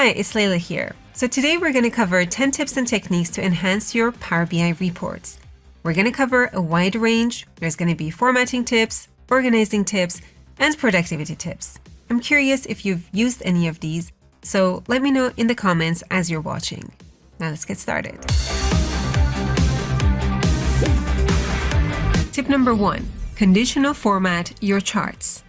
Hi, it's Layla here. So today we're going to cover 10 tips and techniques to enhance your Power BI reports. We're going to cover a wide range. There's going to be formatting tips, organizing tips, and productivity tips. I'm curious if you've used any of these, so let me know in the comments as you're watching. Now let's get started. Tip number 1, conditional format your charts.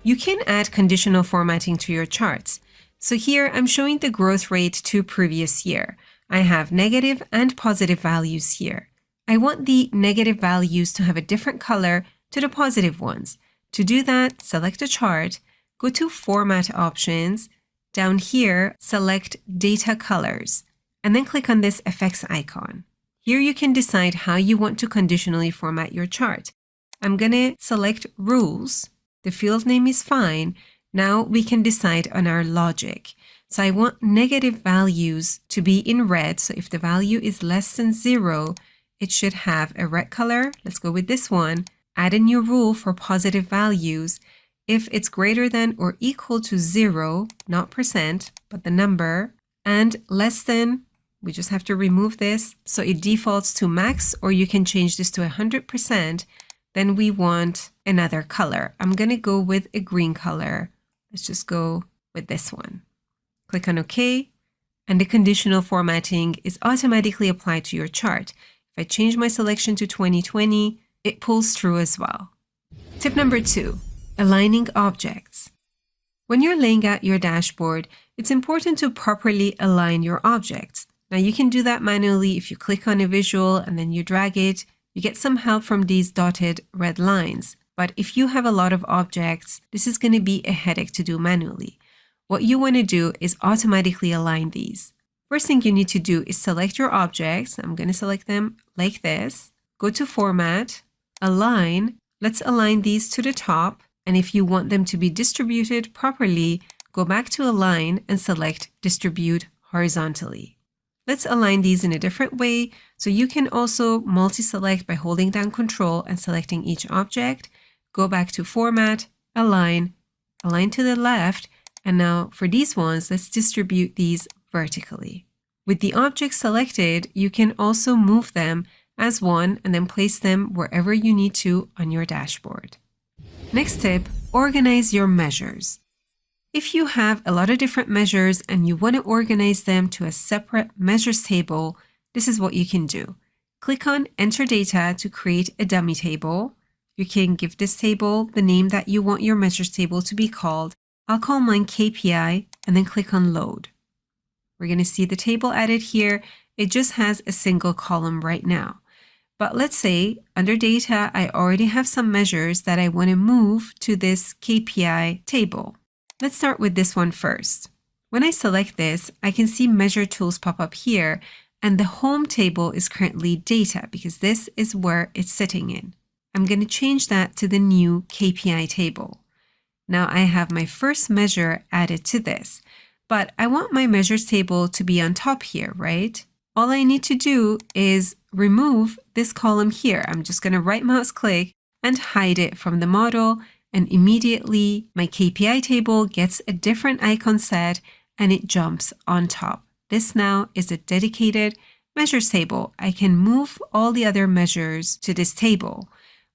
You can add conditional formatting to your charts. So here I'm showing the growth rate to previous year. I have negative and positive values here. I want the negative values to have a different color to the positive ones. To do that, select a chart, go to Format Options. Down here, select Data Colors, and then click on this effects icon. Here you can decide how you want to conditionally format your chart. I'm going to select Rules. The field name is fine. Now we can decide on our logic. So I want negative values to be in red. So if the value is less than 0, it should have a red color. Let's go with this one. Add a new rule for positive values. If it's greater than or equal to 0, not percent, but the number, and less than, we just have to remove this. So it defaults to max, or you can change this to 100%. Then we want another color. I'm going to go with a green color. Let's just go with this one. Click on OK, and the conditional formatting is automatically applied to your chart. If I change my selection to 2020, it pulls through as well. Tip number 2, aligning objects. When you're laying out your dashboard, it's important to properly align your objects. Now you can do that manually if you click on a visual and then you drag it. You get some help from these dotted red lines. But if you have a lot of objects, this is going to be a headache to do manually. What you want to do is automatically align these. First thing you need to do is select your objects. I'm going to select them like this. Go to Format, Align. Let's align these to the top. And if you want them to be distributed properly, go back to Align and select Distribute Horizontally. Let's align these in a different way. So you can also multi-select by holding down Control and selecting each object. Go back to Format, Align, Align to the left. And now for these ones, let's distribute these vertically. With the objects selected, you can also move them as one and then place them wherever you need to on your dashboard. Next tip, organize your measures. If you have a lot of different measures and you want to organize them to a separate measures table, this is what you can do. Click on Enter Data to create a dummy table. You can give this table the name that you want your measures table to be called. I'll call mine KPI and then click on Load. We're going to see the table added here. It just has a single column right now. But let's say under Data, I already have some measures that I want to move to this KPI table. Let's start with this one first. When I select this, I can see Measure Tools pop up here, and the home table is currently Data because this is where it's sitting in. I'm going to change that to the new KPI table. Now I have my first measure added to this, but I want my measures table to be on top here, right? All I need to do is remove this column here. I'm just going to right mouse click and hide it from the model, and immediately my KPI table gets a different icon set and it jumps on top. This now is a dedicated measures table. I can move all the other measures to this table,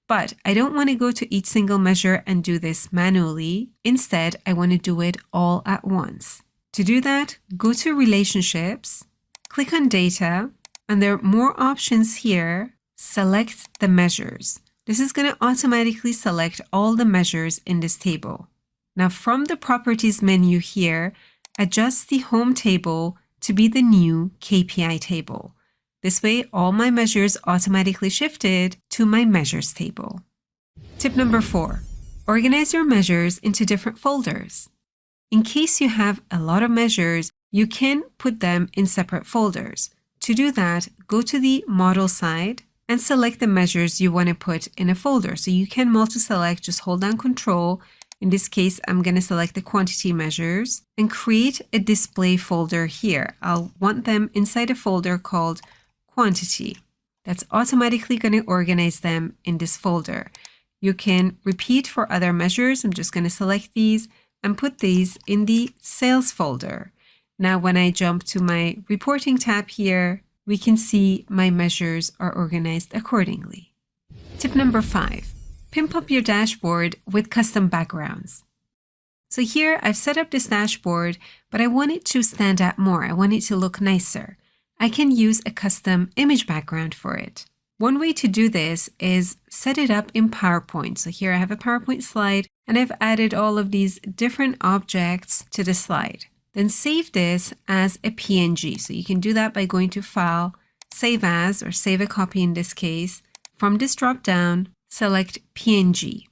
but I don't want to go to each single measure and do this manually. Instead, I want to do it all at once. To do that, go to Relationships, click on Data, and there are more options here. Select the measures. This is going to automatically select all the measures in this table. Now from the Properties menu here, adjust the home table to be the new KPI table. This way, all my measures automatically shifted to my measures table. Tip number 4, organize your measures into different folders. In case you have a lot of measures, you can put them in separate folders. To do that, go to the model side and select the measures you want to put in a folder. So you can multi-select, just hold down Control. In this case, I'm going to select the quantity measures and create a display folder here. I'll want them inside a folder called Quantity. That's automatically going to organize them in this folder. You can repeat for other measures. I'm just going to select these and put these in the Sales folder. Now, when I jump to my reporting tab here, we can see my measures are organized accordingly. Tip number 5, pimp up your dashboard with custom backgrounds. So here I've set up this dashboard, but I want it to stand out more. I want it to look nicer. I can use a custom image background for it. One way to do this is set it up in PowerPoint. So here I have a PowerPoint slide and I've added all of these different objects to the slide. Then save this as a PNG. So you can do that by going to File, Save As, or Save a Copy in this case. From this drop down, select PNG.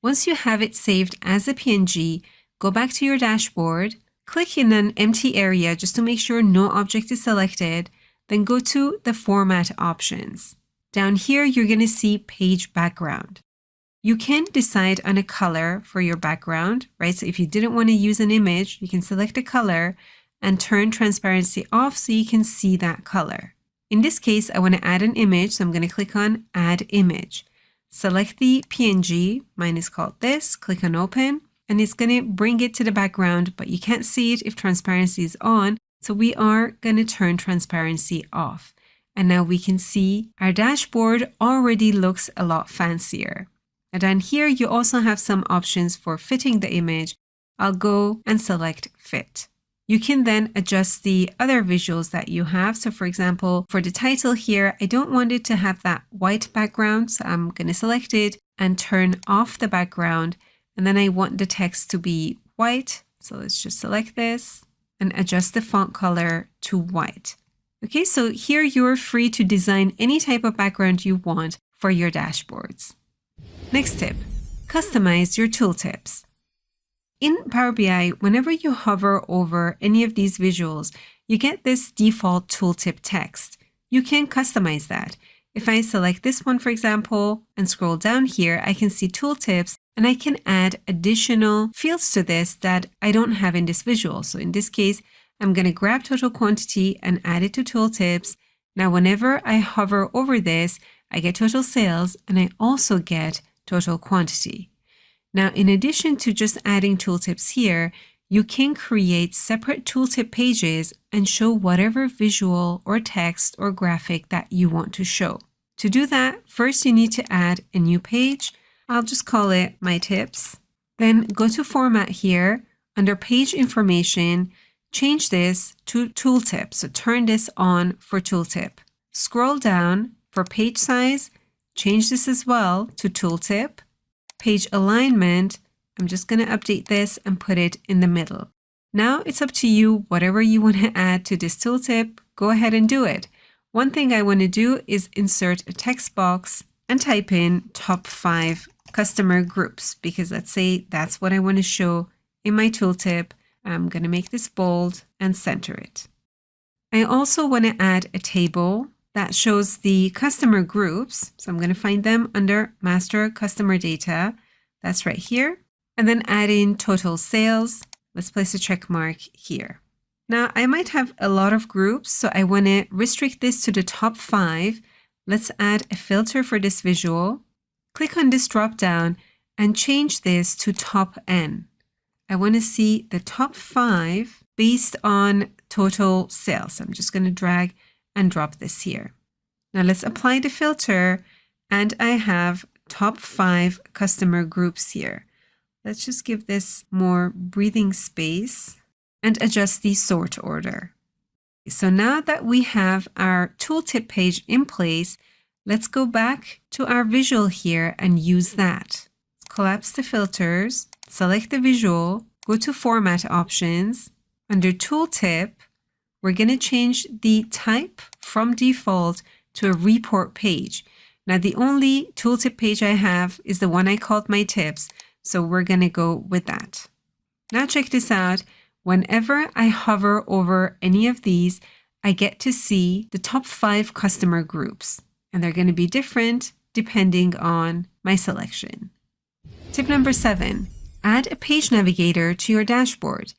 Once you have it saved as a PNG, go back to your dashboard, click in an empty area just to make sure no object is selected, then go to the Format options. Down here, you're going to see Page Background. You can decide on a color for your background, right? So if you didn't want to use an image, you can select a color and turn transparency off so you can see that color. In this case, I want to add an image, so I'm going to click on Add Image. Select the PNG, mine is called this, click on Open, and it's going to bring it to the background, but you can't see it if transparency is on, so we are going to turn transparency off. And now we can see our dashboard already looks a lot fancier. And down here, you also have some options for fitting the image. I'll go and select Fit. You can then adjust the other visuals that you have. So for example, for the title here, I don't want it to have that white background. So I'm going to select it and turn off the background. And then I want the text to be white. So let's just select this and adjust the font color to white. Okay, so here you're free to design any type of background you want for your dashboards. Next tip, customize your tooltips. In Power BI, whenever you hover over any of these visuals, you get this default tooltip text. You can customize that. If I select this one, for example, and scroll down here, I can see tooltips and I can add additional fields to this that I don't have in this visual. So in this case, I'm going to grab total quantity and add it to tooltips. Now, whenever I hover over this, I get total sales and I also get total quantity. Now, in addition to just adding tooltips here, you can create separate tooltip pages and show whatever visual or text or graphic that you want to show. To do that, first you need to add a new page. I'll just call it My Tips. Then go to Format here. Under Page Information, change this to Tooltip. So turn this on for Tooltip. Scroll down for Page Size. Change this as well to Tooltip. Page Alignment, I'm just going to update this and put it in the middle. Now it's up to you, whatever you want to add to this tooltip, go ahead and do it. One thing I want to do is insert a text box and type in top 5 customer groups, because let's say that's what I want to show in my tooltip. I'm going to make this bold and center it. I also want to add a table that shows the customer groups. So I'm going to find them under Master Customer Data. That's right here. And then add in total sales. Let's place a check mark here. Now I might have a lot of groups, so I want to restrict this to the top 5. Let's add a filter for this visual. Click on this drop down and change this to top N. I want to see the top 5 based on total sales. I'm just going to drag and drop this here. Now let's apply the filter and I have top 5 customer groups here. Let's just give this more breathing space and adjust the sort order. So now that we have our tooltip page in place, let's go back to our visual here and use that. Collapse the filters, select the visual, go to Format Options. Under Tooltip, we're going to change the type from default to a report page. Now the only tooltip page I have is the one I called My Tips, so we're going to go with that. Now check this out. Whenever I hover over any of these, I get to see the top 5 customer groups, and they're going to be different depending on my selection. Tip number 7, add a page navigator to your dashboard.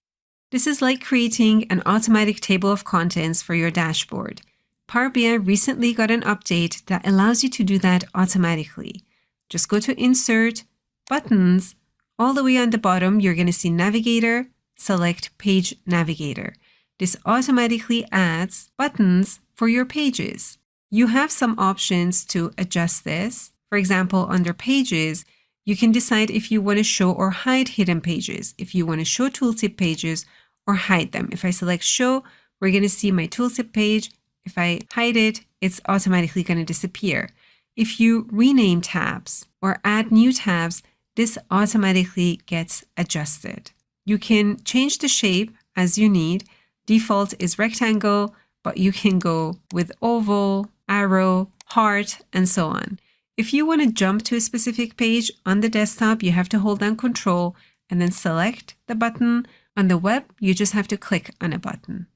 This is like creating an automatic table of contents for your dashboard. Power BI recently got an update that allows you to do that automatically. Just go to Insert, Buttons, all the way on the bottom, you're going to see Navigator, select Page Navigator. this automatically adds buttons for your pages. You have some options to adjust this. For example, under Pages, you can decide if you want to show or hide hidden pages, if you want to show tooltip pages or hide them. If I select Show, we're going to see my tooltip page. If I hide it, it's automatically going to disappear. If you rename tabs or add new tabs, this automatically gets adjusted. You can change the shape as you need. Default is rectangle, but you can go with oval, arrow, heart, and so on. If you want to jump to a specific page on the desktop, you have to hold down Control and then select the button. On the web, you just have to click on a button.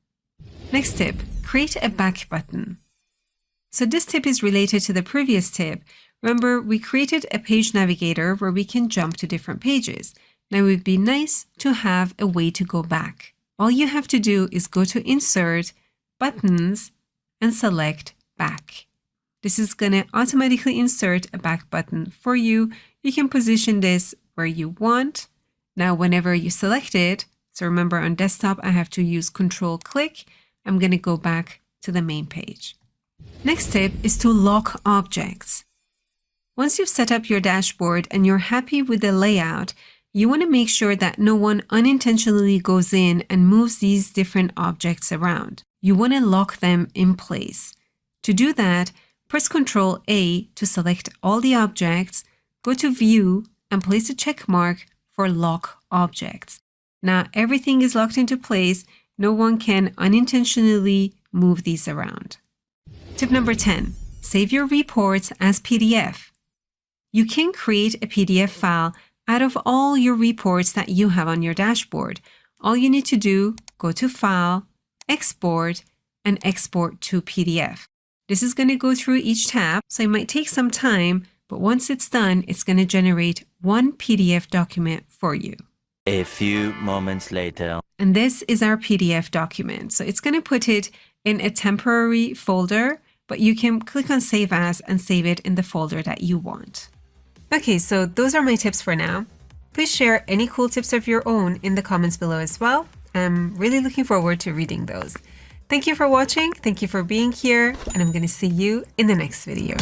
Next tip, create a back button. So this tip is related to the previous tip. Remember, we created a page navigator where we can jump to different pages. Now it would be nice to have a way to go back. All you have to do is go to Insert, Buttons, and select Back. This is going to automatically insert a back button for you. You can position this where you want. Now, whenever you select it, so remember on desktop, I have to use Control-click. I'm going to go back to the main page. Next tip is to lock objects. Once you've set up your dashboard and you're happy with the layout, you want to make sure that no one unintentionally goes in and moves these different objects around. You want to lock them in place. To do that, press Ctrl-A to select all the objects, go to View, and place a check mark for Lock Objects. Now everything is locked into place. No one can unintentionally move these around. Tip number 10, save your reports as PDF. You can create a PDF file out of all your reports that you have on your dashboard. All you need to do, go to File, Export, and export to PDF. This is going to go through each tab, so it might take some time, but once it's done, it's going to generate one PDF document for you. A few moments later. And this is our PDF document. So it's going to put it in a temporary folder, but you can click on Save As and save it in the folder that you want. Okay, so those are my tips for now. Please share any cool tips of your own in the comments below as well. I'm really looking forward to reading those. Thank you for watching. Thank you for being here, and I'm going to see you in the next video.